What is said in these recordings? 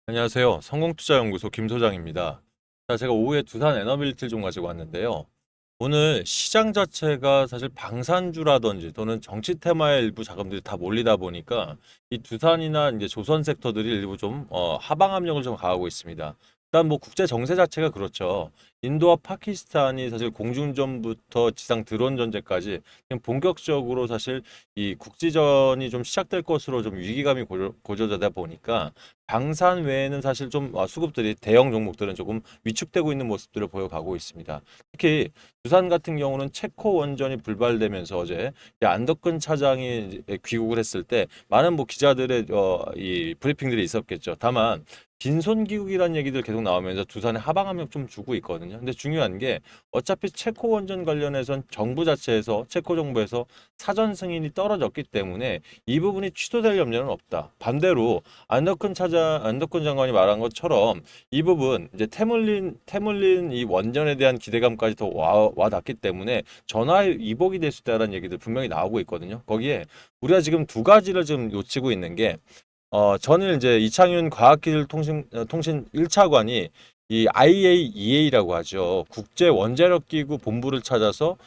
안녕하세요. 성공투자연구소 김 소장입니다. 자, 제가 오후에 두산 에너빌리티를 좀 가지고 왔는데요. 오늘 시장 자체가 사실 방산주라든지 또는 정치 테마의 일부 자금들이 다 몰리다 보니까 이 두산이나 이제 조선 섹터들이 일부 좀 하방 압력을 좀 가하고 있습니다. 일단 뭐 국제 정세 자체가 그렇죠. 인도와 파키스탄이 사실 공중전부터 지상 드론 전제까지 그냥 본격적으로 사실 이 국지전이 좀 시작될 것으로 좀 위기감이 고조되다 보니까 방산 외에는 사실 좀 수급들이 대형 종목들은 조금 위축되고 있는 모습들을 보여가고 있습니다. 특히 두산 같은 경우는 체코 원전이 불발되면서 어제 이 안덕근 차장이 이제 귀국을 했을 때 많은 뭐 기자들의 이 브리핑들이 있었겠죠. 다만 빈손 귀국이라는 얘기들 계속 나오면서 두산에 하방 압력 좀 주고 있거든요. 근데 중요한 게 어차피 체코 원전 관련해선 정부 자체에서 체코 정부에서 사전 승인이 떨어졌기 때문에 이 부분이 취소될 염려는 없다. 반대로 안덕근 장관이 말한 것처럼 이 부분 이제 태물린 이 원전에 대한 기대감까지 더 와닿기 때문에 전화의 이복이 될 수 있다는 얘기들 분명히 나오고 있거든요. 거기에 우리가 지금 두 가지를 지금 놓치고 있는 게 저는 이제 이창윤 과학기술통신 1차관이 이 IAEA라고 하죠. 국제 원자력 기구 본부를 찾아서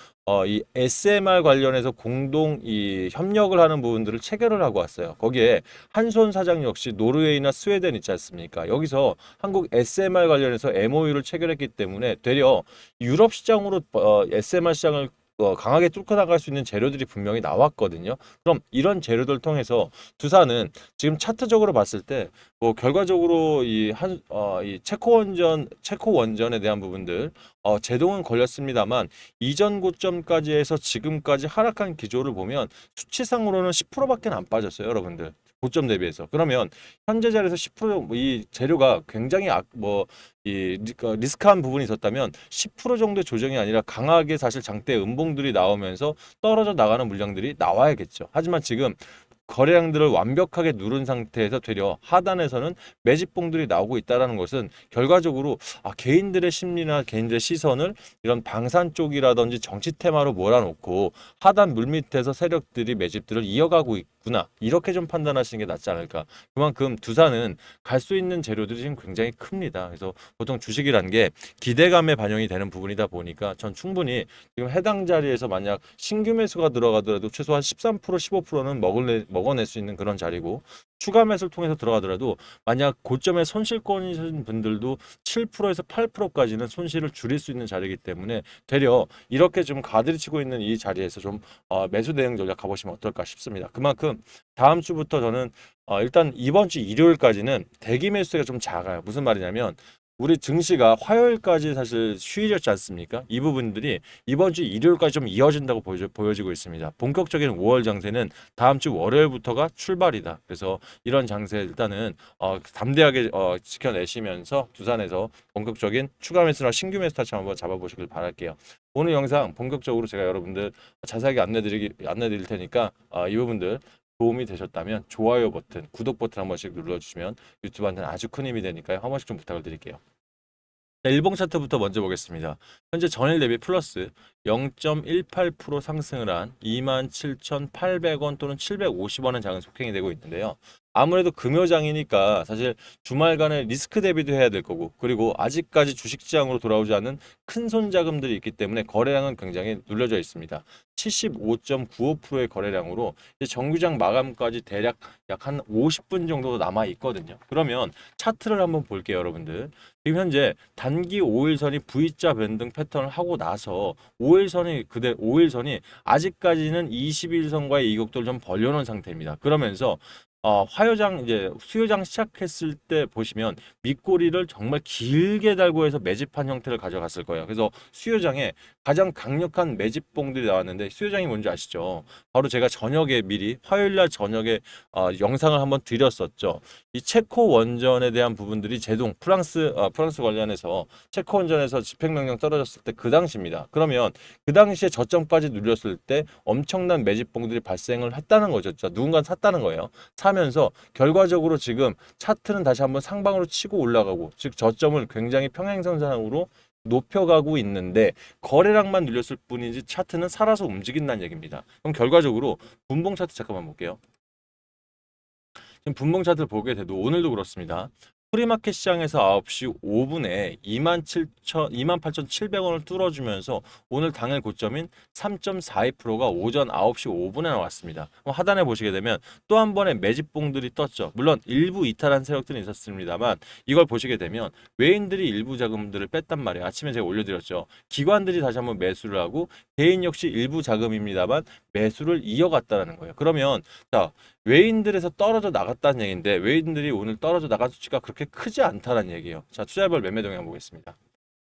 이 SMR 관련해서 공동 이 협력을 하는 부분들을 체결을 하고 왔어요. 거기에 한손 사장 역시 노르웨이나 스웨덴 있지 않습니까? 여기서 한국 SMR 관련해서 MOU를 체결했기 때문에 되려 유럽 시장으로 SMR 시장을 강하게 뚫고 나갈 수 있는 재료들이 분명히 나왔거든요. 그럼 이런 재료들 통해서 두산은 지금 차트적으로 봤을 때 뭐 결과적으로 이 체코 원전에 대한 부분들 제동은 걸렸습니다만 이전 고점까지 해서 지금까지 하락한 기조를 보면 수치상으로는 10%밖에 안 빠졌어요, 여러분들. 고점 대비해서. 그러면 현재 자리에서 10%이 재료가 굉장히 리스크한 부분이 있었다면 10% 정도의 조정이 아니라 강하게 사실 장대 음봉들이 나오면서 떨어져 나가는 물량들이 나와야겠죠. 하지만 지금 거래량들을 완벽하게 누른 상태에서 되려 하단에서는 매집봉들이 나오고 있다는 것은 결과적으로 개인들의 심리나 개인들의 시선을 이런 방산 쪽이라든지 정치 테마로 몰아놓고 하단 물밑에서 세력들이 매집들을 이어가고 있구나. 이렇게 좀 판단하시는 게 낫지 않을까. 그만큼 두산은 갈 수 있는 재료들이 지금 굉장히 큽니다. 그래서 보통 주식이란 게 기대감에 반영이 되는 부분이다 보니까 전 충분히 지금 해당 자리에서 만약 신규 매수가 들어가더라도 최소한 13% 15%는 먹어낼 수 있는 그런 자리고 추가 매수를 통해서 들어가더라도 만약 고점에 손실권이신 분들도 7%에서 8%까지는 손실을 줄일 수 있는 자리이기 때문에 되려 이렇게 좀 가드를 치고 있는 이 자리에서 좀 매수 대응 전략 가보시면 어떨까 싶습니다. 그만큼 다음 주부터 저는 일단 이번 주 일요일까지는 대기 매수가 좀 작아요. 무슨 말이냐면 우리 증시가 화요일까지 사실 휴일이었지 않습니까? 이 부분들이 이번 주 일요일까지 좀 이어진다고 보여지고 있습니다. 본격적인 5월 장세는 다음 주 월요일부터가 출발이다. 그래서 이런 장세 일단은 담대하게 지켜내시면서 두산에서 본격적인 추가 매수나 신규 매수 타점 한번 잡아보시길 바랄게요. 오늘 영상 본격적으로 제가 여러분들 자세하게 안내드릴 테니까 이 부분들 도움이 되셨다면 좋아요 버튼, 구독 버튼 한 번씩 눌러주시면 유튜브한테는 아주 큰 힘이 되니까요. 한 번씩 좀 부탁을 드릴게요. 자, 일봉 차트부터 먼저 보겠습니다. 현재 전일 대비 플러스 0.18% 상승을 한 27,800원 또는 750원의 장은 속행이 되고 있는데요. 아무래도 금요장이니까 사실 주말간에 리스크 대비도 해야 될 거고 그리고 아직까지 주식시장으로 돌아오지 않은 큰 손 자금들이 있기 때문에 거래량은 굉장히 눌려져 있습니다. 75.95%의 거래량으로 이제 정규장 마감까지 대략 약 한 50분 정도 남아 있거든요. 그러면 차트를 한번 볼게요, 여러분들. 지금 현재 단기 5일선이 V자 변동 패턴을 하고 나서 5일선이 아직까지는 21선과의 이격도를 좀 벌려놓은 상태입니다. 그러면서 화요장 이제 수요장 시작했을 때 보시면 밑꼬리를 정말 길게 달고 해서 매집한 형태를 가져갔을 거예요. 그래서 수요장에 가장 강력한 매집봉들이 나왔는데 수요장이 뭔지 아시죠? 바로 제가 저녁에 미리 화요일 날 저녁에 영상을 한번 드렸었죠. 이 체코 원전에 대한 부분들이 제동 프랑스 관련해서 체코 원전에서 집행명령 떨어졌을 때 그 당시입니다. 그러면 그 당시에 저점까지 눌렸을 때 엄청난 매집봉들이 발생을 했다는 거죠. 누군가 샀다는 거예요. 사면서 결과적으로 지금 차트는 다시 한번 상방으로 치고 올라가고 즉 저점을 굉장히 평행선상으로 높여가고 있는데 거래량만 눌렸을 뿐이지 차트는 살아서 움직인다는 얘기입니다. 그럼 결과적으로 분봉 차트 잠깐만 볼게요. 지금 분봉 차트를 보게 돼도 오늘도 그렇습니다. 프리마켓 시장에서 9시 5분에 28,700원을 뚫어주면서 오늘 당일 고점인 3.42%가 오전 9시 5분에 나왔습니다. 하단에 보시게 되면 또 한 번의 매집봉들이 떴죠. 물론 일부 이탈한 세력들이 있었습니다만 이걸 보시게 되면 외인들이 일부 자금들을 뺐단 말이에요. 아침에 제가 올려드렸죠. 기관들이 다시 한번 매수를 하고 개인 역시 일부 자금입니다만 매수를 이어갔다라는 거예요. 그러면 자, 외인들에서 떨어져 나갔다는 얘기인데 외인들이 오늘 떨어져 나간 수치가 그렇게 크지 않다는 얘기예요. 자, 투자별 매매 동향 보겠습니다.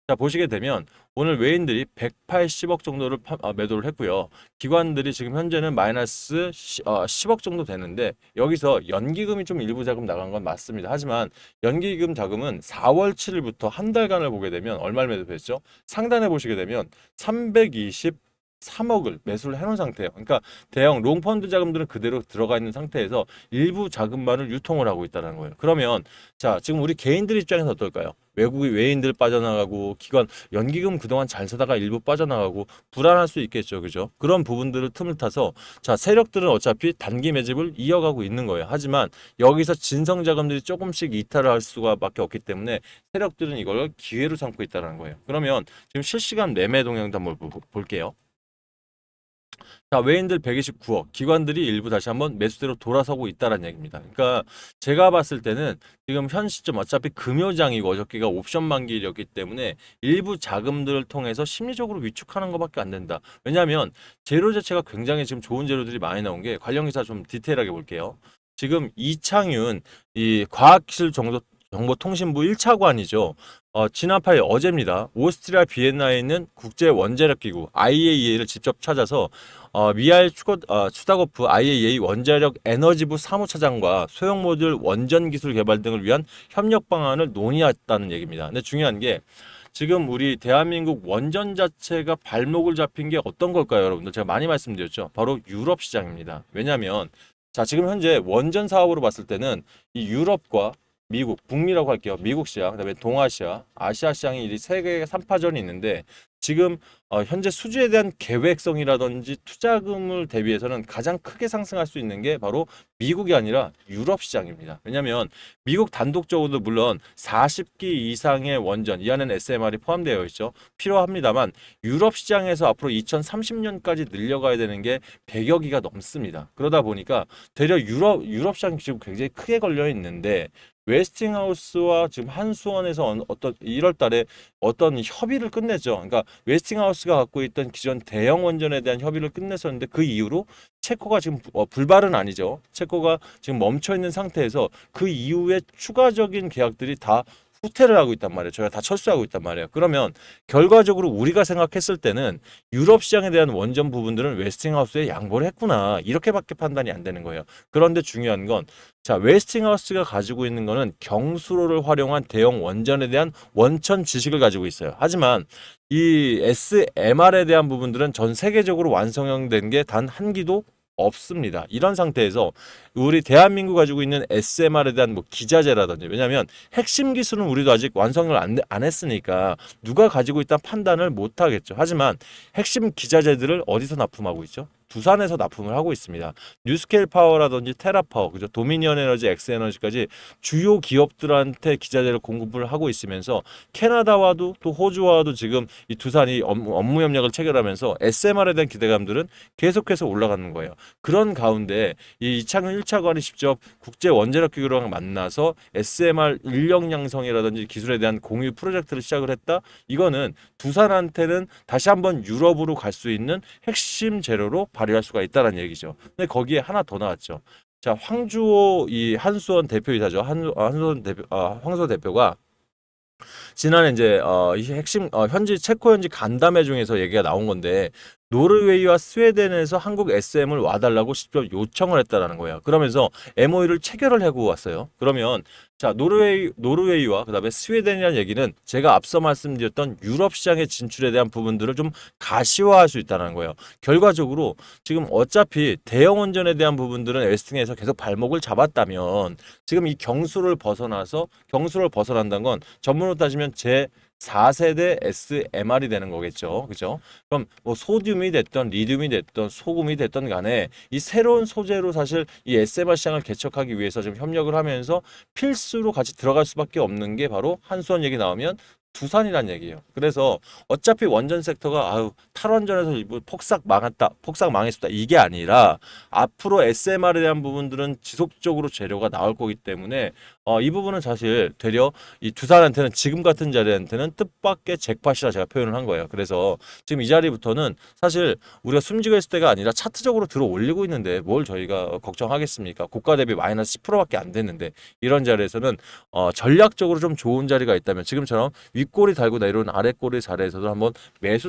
자, 보시게 되면 오늘 외인들이 180억 정도를 매도를 했고요. 기관들이 지금 현재는 마이너스 10억 정도 되는데 여기서 연기금이 좀 일부 자금 나간 건 맞습니다. 하지만 연기금 자금은 4월 7일부터 한 달간을 보게 되면 얼마를 매도했죠? 상단에 보시게 되면 323억을 매수를 해놓은 상태예요. 그러니까 대형 롱펀드 자금들은 그대로 들어가 있는 상태에서 일부 자금만을 유통을 하고 있다는 거예요. 그러면 자, 지금 우리 개인들 입장에서 어떨까요? 외국의 외인들 빠져나가고 기관 연기금 그동안 잘 쓰다가 일부 빠져나가고 불안할 수 있겠죠. 그죠? 그런 부분들을 틈을 타서 자, 세력들은 어차피 단기 매집을 이어가고 있는 거예요. 하지만 여기서 진성 자금들이 조금씩 이탈을 할 수가 밖에 없기 때문에 세력들은 이걸 기회로 삼고 있다는 거예요. 그러면 지금 실시간 매매 동향도 한번 볼게요. 자, 외인들 129억, 기관들이 일부 다시 한번 매수대로 돌아서고 있다는 얘기입니다. 그러니까 제가 봤을 때는 지금 현 시점 어차피 금요장이고 어저께가 옵션 만기일이었기 때문에 일부 자금들을 통해서 심리적으로 위축하는 것밖에 안 된다. 왜냐하면 재료 자체가 굉장히 지금 좋은 재료들이 많이 나온 게 관련 기사 좀 디테일하게 볼게요. 지금 이창윤 이 과학기술 정보통신부 1차관이죠. 지난 8일 어제입니다. 오스트리아 비엔나에 있는 국제 원자력 기구 IAEA를 직접 찾아서 미하일 추다거프 IAEA 원자력 에너지부 사무차장과 소형 모듈 원전 기술 개발 등을 위한 협력 방안을 논의했다는 얘기입니다. 근데 중요한 게 지금 우리 대한민국 원전 자체가 발목을 잡힌 게 어떤 걸까요, 여러분들? 제가 많이 말씀드렸죠. 바로 유럽 시장입니다. 왜냐하면 자, 지금 현재 원전 사업으로 봤을 때는 이 유럽과 미국, 북미라고 할게요. 미국 시장, 그다음에 동아시아, 아시아 시장이 이 세 개의 3파전이 있는데 지금 현재 수주에 대한 계획성이라든지 투자금을 대비해서는 가장 크게 상승할 수 있는 게 바로 미국이 아니라 유럽 시장입니다. 왜냐하면 미국 단독적으로도 물론 40기 이상의 원전, 이 안에는 SMR이 포함되어 있죠. 필요합니다만 유럽 시장에서 앞으로 2030년까지 늘려가야 되는 게 100여 기가 넘습니다. 그러다 보니까 되려 유럽 시장이 지금 굉장히 크게 걸려 있는데 웨스팅하우스와 지금 한수원에서 어떤 1월 달에 어떤 협의를 끝냈죠. 그러니까 웨스팅하우스가 갖고 있던 기존 대형 원전에 대한 협의를 끝냈었는데 그 이후로 체코가 지금 불발은 아니죠. 체코가 지금 멈춰 있는 상태에서 그 이후에 추가적인 계약들이 다 후퇴를 하고 있단 말이에요. 저희가 다 철수하고 있단 말이에요. 그러면 결과적으로 우리가 생각했을 때는 유럽 시장에 대한 원전 부분들은 웨스팅하우스에 양보를 했구나. 이렇게밖에 판단이 안 되는 거예요. 그런데 중요한 건 자, 웨스팅하우스가 가지고 있는 거는 경수로를 활용한 대형 원전에 대한 원천 지식을 가지고 있어요. 하지만 이 SMR에 대한 부분들은 전 세계적으로 완성된 게 단 한 기도 없습니다. 이런 상태에서 우리 대한민국 가지고 있는 SMR에 대한 뭐 기자재라든지 왜냐하면 핵심 기술은 우리도 아직 완성을 안 했으니까 누가 가지고 있다는 판단을 못 하겠죠. 하지만 핵심 기자재들을 어디서 납품하고 있죠? 두산에서 납품을 하고 있습니다. 뉴스케일 파워라든지 테라파워, 그죠? 도미니언 에너지, 엑스에너지까지 주요 기업들한테 기자재를 공급을 하고 있으면서 캐나다와도 또 호주와도 지금 이 두산이 업무 협력을 체결하면서 SMR에 대한 기대감들은 계속해서 올라가는 거예요. 그런 가운데 이 이창훈 1차관이 직접 국제 원자력 기구랑 만나서 SMR 인력 양성이라든지 기술에 대한 공유 프로젝트를 시작을 했다. 이거는 두산한테는 다시 한번 유럽으로 갈 수 있는 핵심 재료로 발휘할 수가 있다는 얘기죠. 근데 거기에 하나 더 나왔죠. 자, 황주호 이 한수원 대표이사죠. 한수원 대표, 황수호 대표가 지난해 이제 이 핵심 현지 체코 현지 간담회 중에서 얘기가 나온 건데 노르웨이와 스웨덴에서 한국 SM을 와달라고 직접 요청을 했다라는 거예요. 그러면서 MOU를 체결을 하고 왔어요. 그러면 자, 노르웨이와 그다음에 스웨덴이라는 얘기는 제가 앞서 말씀드렸던 유럽 시장의 진출에 대한 부분들을 좀 가시화할 수 있다는 거예요. 결과적으로 지금 어차피 대형 원전에 대한 부분들은 웨스팅에서 계속 발목을 잡았다면 지금 이 경수를 벗어난다는 건 전문으로 따지면 4세대 SMR이 되는 거겠죠. 그죠? 그럼 뭐 소듐이 됐던 리듐이 됐던 소금이 됐던 간에 이 새로운 소재로 사실 이 SMR 시장을 개척하기 위해서 좀 협력을 하면서 필수로 같이 들어갈 수밖에 없는 게 바로 한수원 얘기 나오면 두산이란 얘기예요. 그래서 어차피 원전 섹터가 아유 탈원전에서 폭삭 망했다, 폭삭 망했다 이게 아니라 앞으로 SMR에 대한 부분들은 지속적으로 재료가 나올 거기 때문에 이 부분은 사실 되려 이 두산한테는 지금 같은 자리한테는 뜻밖의 잭팟이라 제가 표현을 한 거예요. 그래서 지금 이 자리부터는 사실 우리가 숨지고 있을 때가 아니라 차트적으로 들어 올리고 있는데 뭘 저희가 걱정하겠습니까? 고가 대비 마이너스 10%밖에 안 됐는데 이런 자리에서는 전략적으로 좀 좋은 자리가 있다면 지금처럼 윗꼬리 달고 내려오는 아랫꼬리 자리에서도 한번 매수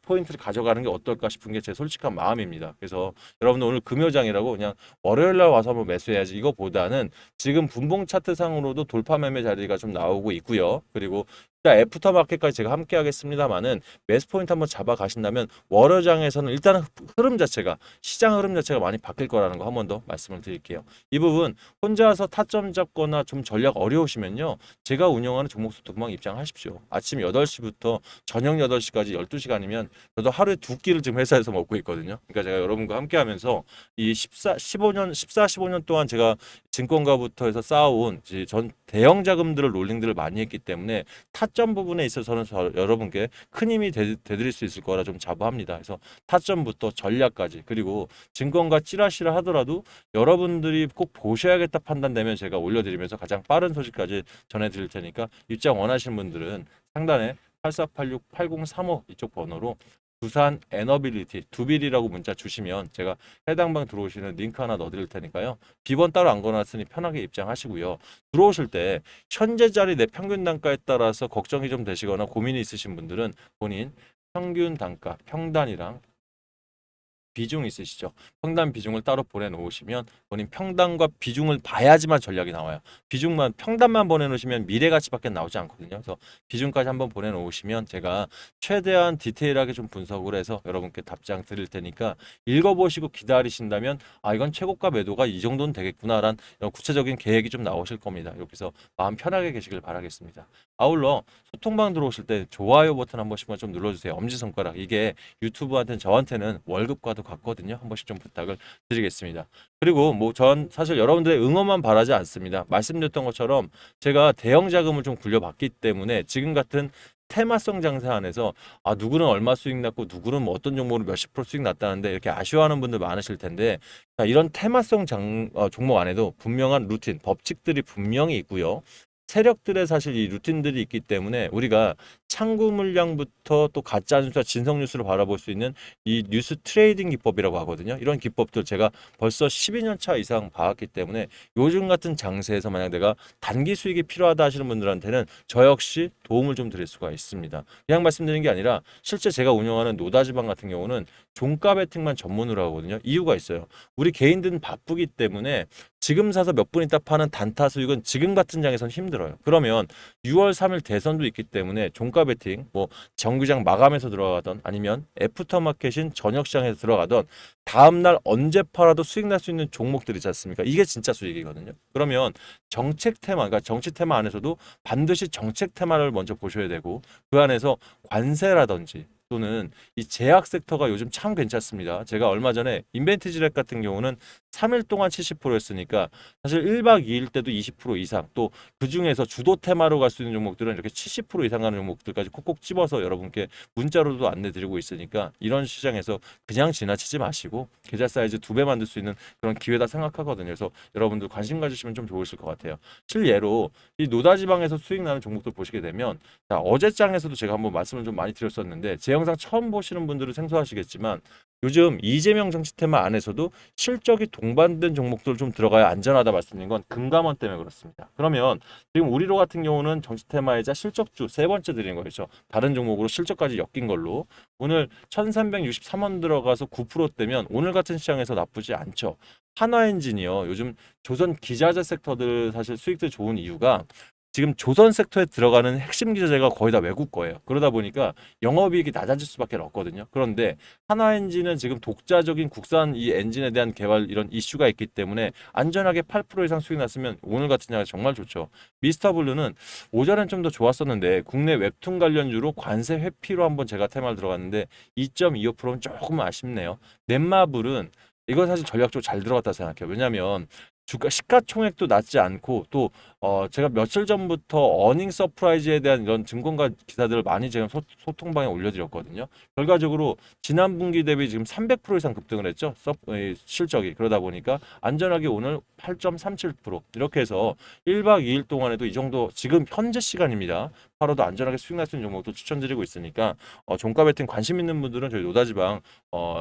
포인트를 가져가는 게 어떨까 싶은 게 제 솔직한 마음입니다. 그래서 여러분들 오늘 금요장이라고 그냥 월요일 날 와서 한번 매수해야지 이거보다는 지금 분봉 차트상으로도 돌파 매매 자리가 좀 나오고 있고요. 그리고 일단 애프터 마켓까지 제가 함께 하겠습니다만은 매수 포인트 한번 잡아 가신다면 월요장에서는 일단은 흐름 자체가 시장 흐름 자체가 많이 바뀔 거라는 거 한 번 더 말씀을 드릴게요. 이 부분 혼자서 타점 잡거나 좀 전략 어려우시면요. 제가 운영하는 종목수도 금방 입장하십시오. 아침 8시부터 저녁 8시까지 12시간이면 저도 하루에 두 끼를 지금 회사에서 먹고 있거든요. 그러니까 제가 여러분과 함께 하면서 이 15년 동안 제가 증권가부터 해서 쌓아온 이제 전 대형 자금들을 롤링들을 많이 했기 때문에 타점 부분에 있어서는 여러분께 큰 힘이 되드릴 수 있을 거라 좀 자부합니다. 그래서 타점부터 전략까지 그리고 증권가 찌라시를 하더라도 여러분들이 꼭 보셔야겠다 판단되면 제가 올려드리면서 가장 빠른 소식까지 전해드릴 테니까 입장 원하시는 분들은 상단에 8486-8035 이쪽 번호로 두산 에너빌리티 두빌이라고 문자 주시면 제가 해당 방 들어오시는 링크 하나 넣어드릴 테니까요. 비번 따로 안 걸어놨으니 편하게 입장하시고요. 들어오실 때 현재 자리 내 평균 단가에 따라서 걱정이 좀 되시거나 고민이 있으신 분들은 본인 평균 단가 평단이랑 비중 있으시죠? 평단 비중을 따로 보내놓으시면 본인 평단과 비중을 봐야지만 전략이 나와요. 비중만 평단만 보내놓으시면 미래 가치밖에 나오지 않거든요. 그래서 비중까지 한번 보내놓으시면 제가 최대한 디테일하게 좀 분석을 해서 여러분께 답장 드릴 테니까 읽어보시고 기다리신다면 아 이건 최고가 매도가 이 정도는 되겠구나라는 이런 구체적인 계획이 좀 나오실 겁니다. 여기서 마음 편하게 계시길 바라겠습니다. 아울러 소통방 들어오실 때 좋아요 버튼 한 번씩만 좀 눌러주세요. 엄지손가락 이게 유튜브한테는 저한테는 월급과도 같거든요. 한 번씩 좀 부탁을 드리겠습니다. 그리고 뭐 전 사실 여러분들의 응원만 바라지 않습니다. 말씀드렸던 것처럼 제가 대형 자금을 좀 굴려봤기 때문에 지금 같은 테마성 장세 안에서 아 누구는 얼마 수익 났고 누구는 뭐 어떤 종목으로 몇십 프로 수익 났다는데 이렇게 아쉬워하는 분들 많으실 텐데 자, 이런 테마성 종목 안에도 분명한 루틴, 법칙들이 분명히 있고요. 세력들의 사실 이 루틴들이 있기 때문에 우리가 창구 물량부터 또 가짜 뉴스와 진성 뉴스를 바라볼 수 있는 이 뉴스 트레이딩 기법이라고 하거든요. 이런 기법들 제가 벌써 12년 차 이상 봐왔기 때문에 요즘 같은 장세에서 만약 내가 단기 수익이 필요하다 하시는 분들한테는 저 역시 도움을 좀 드릴 수가 있습니다. 그냥 말씀드리는 게 아니라 실제 제가 운영하는 노다지방 같은 경우는 종가 베팅만 전문으로 하거든요. 이유가 있어요. 우리 개인들은 바쁘기 때문에 지금 사서 몇 분 있다 파는 단타 수익은 지금 같은 장에선 힘들어요. 그러면 6월 3일 대선도 있기 때문에 종가 베팅 뭐 정규장 마감해서 들어가던 아니면 애프터마켓인 저녁 시장에서 들어가던 다음날 언제 팔아도 수익 날 수 있는 종목들 있지 않습니까? 이게 진짜 수익이거든요. 그러면 정책 테마, 그러니까 정치 테마 안에서도 반드시 정책 테마를 먼저 보셔야 되고 그 안에서 관세라든지 또는 이 제약 섹터가 요즘 참 괜찮습니다. 제가 얼마 전에 인벤티지랩 같은 경우는 3일 동안 70%였으니까 사실 1박 2일 때도 20% 이상 또 그중에서 주도 테마로 갈 수 있는 종목들은 이렇게 70% 이상 가는 종목들까지 콕콕 집어서 여러분께 문자로도 안내 드리고 있으니까 이런 시장에서 그냥 지나치지 마시고 계좌 사이즈 2배 만들 수 있는 그런 기회다 생각하거든요. 그래서 여러분들 관심 가지시면 좀 좋으실 것 같아요. 실예로 이 노다지방에서 수익 나는 종목들 보시게 되면 자, 어제 장에서도 제가 한번 말씀을 좀 많이 드렸었는데 제 영상 처음 보시는 분들은 생소하시겠지만 요즘 이재명 정치 테마 안에서도 실적이 동반된 종목들 좀 들어가야 안전하다 말씀드린 건 금감원 때문에 그렇습니다. 그러면 지금 우리로 같은 경우는 정치 테마이자 실적주 세 번째 드리는 거죠. 다른 종목으로 실적까지 엮인 걸로 오늘 1363원 들어가서 9%대면 오늘 같은 시장에서 나쁘지 않죠. 한화엔진이요. 요즘 조선 기자재 섹터들 사실 수익들 좋은 이유가 지금 조선 섹터에 들어가는 핵심 기자재가 거의 다 외국 거예요. 그러다 보니까 영업이익이 낮아질 수밖에 없거든요. 그런데 하나엔진은 지금 독자적인 국산 이 엔진에 대한 개발 이런 이슈가 있기 때문에 안전하게 8% 이상 수익 났으면 오늘 같은 날에 정말 좋죠. 미스터 블루는 오전엔 좀 더 좋았었는데 국내 웹툰 관련주로 관세 회피로 한번 제가 테마를 들어갔는데 2.25%는 조금 아쉽네요. 넷마블은 이거 사실 전략적으로 잘 들어갔다 생각해요. 왜냐하면 주가 시가총액도 낮지 않고 또 제가 며칠 전부터 어닝 서프라이즈에 대한 이런 증권가 기사들을 많이 제가 소통방에 올려드렸거든요. 결과적으로 지난 분기 대비 지금 300% 이상 급등을 했죠. 실적이. 그러다 보니까 안전하게 오늘 8.37% 이렇게 해서 1박 2일 동안에도 이 정도 지금 현재 시간입니다. 하루도 안전하게 수익 날 수 있는 종목도 추천드리고 있으니까 종가 베팅 관심 있는 분들은 저희 노다지방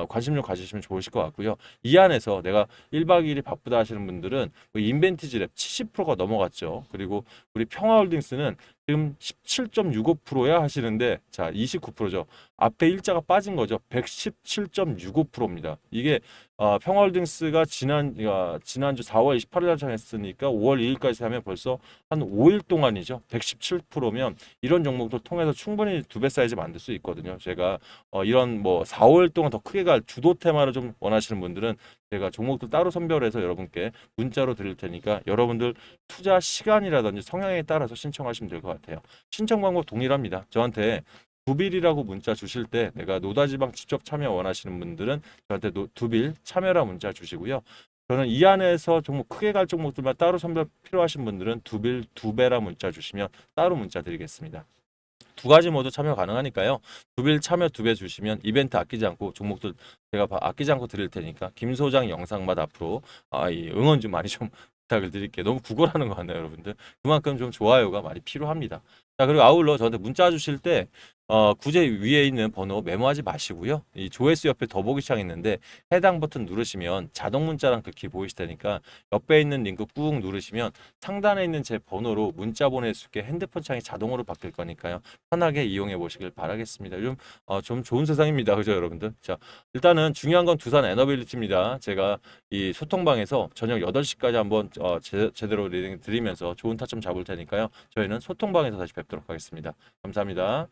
관심 좀 가지시면 좋으실 것 같고요. 이 안에서 내가 1박 2일이 바쁘다 하시는 분들은 인벤티지랩 70%가 넘어갔죠. 그리고 우리 평화홀딩스는 지금 17.65%야 하시는데 자 29%죠. 앞에 일자가 빠진 거죠. 117.65%입니다. 이게 평화홀딩스가 지난주 4월 28일 날창했으니까 5월 2일까지 하면 벌써 한 5일 동안이죠. 117%면 이런 종목들 통해서 충분히 두 배 사이즈 만들 수 있거든요. 제가 이런 뭐 4, 5일 동안 더 크게 갈 주도 테마를 좀 원하시는 분들은 제가 종목들 따로 선별해서 여러분께 문자로 드릴 테니까 여러분들 투자 시간이라든지 성향에 따라서 신청하시면 될 것 같아요. 신청 방법 동일합니다. 저한테 두빌이라고 문자 주실 때 내가 노다지방 직접 참여 원하시는 분들은 저한테 두빌 참여라 문자 주시고요. 저는 이 안에서 종목 크게 갈 종목들만 따로 선별 필요하신 분들은 두빌 두배라 문자 주시면 따로 문자 드리겠습니다. 두 가지 모두 참여 가능하니까요. 두빌 참여 두 배 주시면 이벤트 아끼지 않고 종목들 제가 아끼지 않고 드릴 테니까 김 소장 영상마다 앞으로 이 응원 좀 많이 좀 부탁을 드릴게요. 너무 구걸하는 것 같네요, 여러분들. 그만큼 좀 좋아요가 많이 필요합니다. 자, 그리고 아울러 저한테 문자 주실 때 굳이 위에 있는 번호 메모하지 마시고요. 이 조회수 옆에 더보기창 있는데 해당 버튼 누르시면 자동 문자랑 글귀 보이실 테니까 옆에 있는 링크 꾹 누르시면 상단에 있는 제 번호로 문자 보낼 수 있게 핸드폰 창이 자동으로 바뀔 거니까요. 편하게 이용해 보시길 바라겠습니다. 요즘 좀 좋은 세상입니다. 그죠, 여러분들? 자, 일단은 중요한 건 두산 에너빌리티입니다. 제가 이 소통방에서 저녁 8시까지 한번 제대로 리딩 드리면서 좋은 타점 잡을 테니까요. 저희는 소통방에서 다시 뵙도록 하겠습니다. 감사합니다.